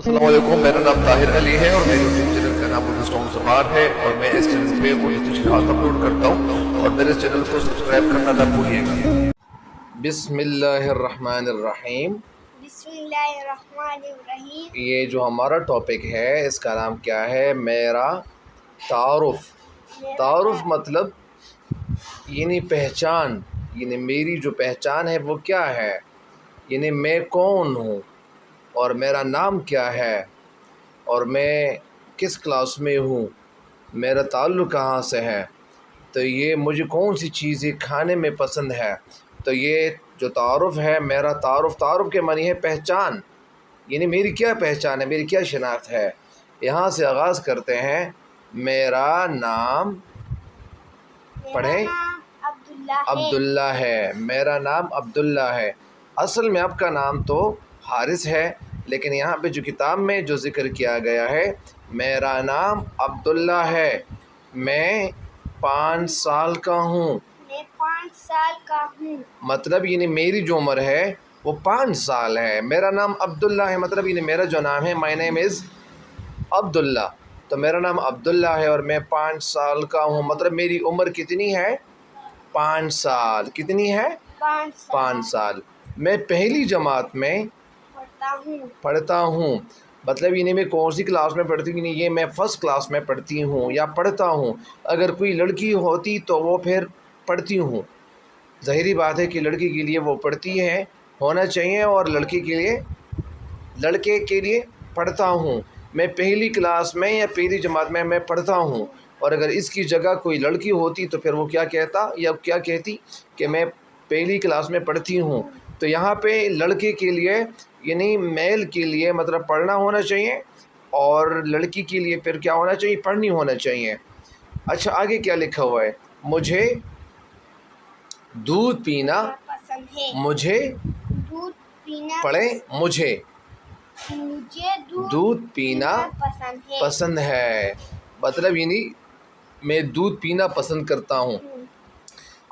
अस्सलाम वालेकुम, मेरा नाम ताहिर अली है और मेरे यूट्यूब चैनल का नाम उर्दू सॉन्ग ज़बान है और मैं इस चैनल पे उर्दू शिखात अपलोड करता हूँ और मेरे चैनल को सब्सक्राइब करना ना भूलिएगा। बिस्मिल्लाहिर्रहमानिर्रहीम। बिस्मिल्लाहिर्रहमानिर्रहीम। ये जो हमारा टॉपिक है इसका नाम क्या है? मेरा तारुफ। तारुफ मतलब यानी पहचान, यानी मेरी जो पहचान है वो क्या है, यानी मैं कौन हूँ और मेरा नाम क्या है और मैं किस क्लास में हूँ, मेरा ताल्लुक़ कहाँ से है, तो ये मुझे कौन सी चीज़ें खाने में पसंद है। तो ये जो तारुफ है, मेरा तारुफ, तारुफ के मानी है पहचान, यानी मेरी क्या पहचान है, मेरी क्या शनाख्त है। यहाँ से आगाज़ करते हैं। मेरा नाम पढ़ें, अब्दुल्ला है। मेरा नाम अब्दुल्ला है। असल में आपका नाम तो हारिस है, लेकिन यहाँ पे जो किताब में जो ज़िक्र किया गया है, मेरा नाम अब्दुल्ला है, मैं 5 साल का हूँ। मैं 5 साल का हूँ। मतलब यानी मेरी जो उम्र है वो 5 साल है। मेरा नाम अब्दुल्ला है, मतलब यानी मेरा जो नाम है, माय नेम इज़ अब्दुल्ला, तो मेरा नाम अब्दुल्ला है और मैं 5 साल का हूँ। मतलब मेरी उम्र कितनी है? 5 साल। कितनी है? 5 साल। मैं पहली जमात में पढ़ता हूँ। मतलब यानी मैं कौन सी क्लास में पढ़ती हूँ? ये मैं फ़र्स्ट क्लास में पढ़ती हूँ या पढ़ता हूँ। अगर कोई लड़की होती तो वो फिर पढ़ती हूँ। ज़ाहिरी बात है कि लड़की के लिए वो पढ़ती है, होना चाहिए, और लड़के के लिए पढ़ता हूँ। मैं पहली क्लास में या पहली जमात में मैं पढ़ता हूँ। और अगर इसकी जगह कोई लड़की होती तो फिर वो क्या कहता या क्या कहती कि मैं पहली क्लास में पढ़ती हूँ। तो यहाँ पे लड़के के लिए यानी मेल के लिए मतलब पढ़ना होना चाहिए, और लड़की के लिए फिर क्या होना चाहिए? पढ़नी होना चाहिए। अच्छा, आगे क्या लिखा हुआ है? मुझे दूध पीना पसंद है। मुझे दूध पीना पढ़े, मुझे दूध पीना पसंद है। मतलब यानी मैं दूध पीना पसंद करता हूँ।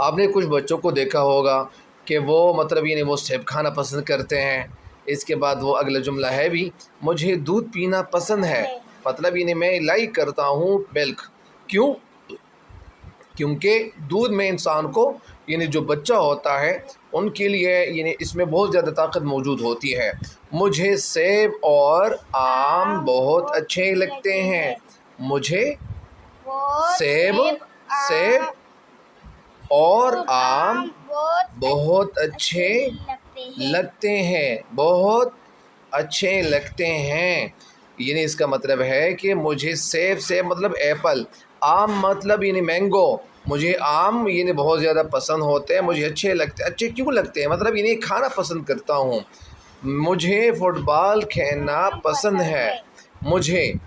आपने कुछ बच्चों को देखा होगा कि वो मतलब यानी वो सेब खाना पसंद करते हैं। इसके बाद वो अगला जुमला है भी, मुझे दूध पीना पसंद है। मतलब यानी मैं लाइक करता हूँ मिल्क। क्यों? क्योंकि दूध में इंसान को यानी जो बच्चा होता है उनके लिए यानी इसमें बहुत ज़्यादा ताकत मौजूद होती है। मुझे सेब और आम बहुत अच्छे लगते हैं। मुझे सेब और आम बहुत अच्छे लगते हैं, बहुत अच्छे लगते हैं। यानी इसका मतलब है कि मुझे सेब मतलब एप्पल, आम मतलब यानी मैंगो, मुझे आम यानी बहुत ज़्यादा पसंद होते हैं, मुझे अच्छे लगते हैं। अच्छे क्यों लगते हैं? मतलब यानी खाना पसंद करता हूँ। मुझे फुटबॉल खेलना पसंद है। मुझे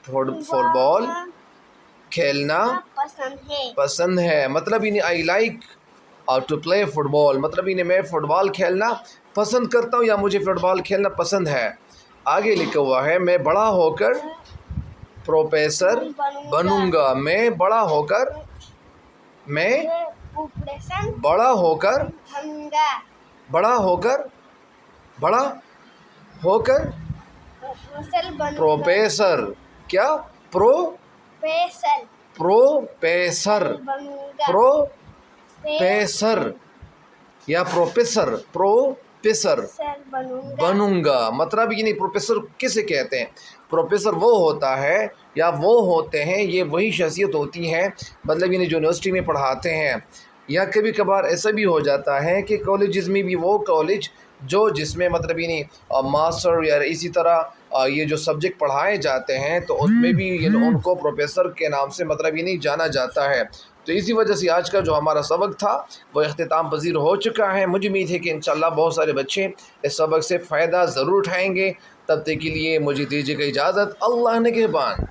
फुटबॉल खेलना पसंद है। मतलब यानी I like to play football, मतलब यानी मैं फ़ुटबॉल खेलना पसंद करता हूँ या मुझे फ़ुटबॉल खेलना पसंद है। आगे लिखा हुआ है, मैं बड़ा होकर प्रोफेसर बनूंगा। मैं बड़ा होकर प्रोफेसर, क्या? प्रोफेसर या प्रोफेसर बनूंगा। मतलब ये नहीं, प्रोफेसर किसे कहते हैं? प्रोफेसर वो होता है या वो होते हैं, ये वही शख्सियत होती है, मतलब यानी यूनिवर्सिटी में पढ़ाते हैं। या कभी कभार ऐसा भी हो जाता है कि कॉलेजेस में भी वो कॉलेज जो जिसमें मतलब यानी मास्टर या इसी तरह ये जो सब्जेक्ट पढ़ाए जाते हैं, तो उसमें भी ये उनको प्रोफेसर के नाम से मतलब यानी जाना जाता है। तो इसी वजह से आज का जो हमारा सबक था वो इख्तिताम पजीर हो चुका है। मुझे उम्मीद है कि इंशाअल्लाह बहुत सारे बच्चे इस सबक से फ़ायदा ज़रूर उठाएंगे। तब तक के लिए मुझे दीजिएगा इजाज़त। अल्लाह निगहबान।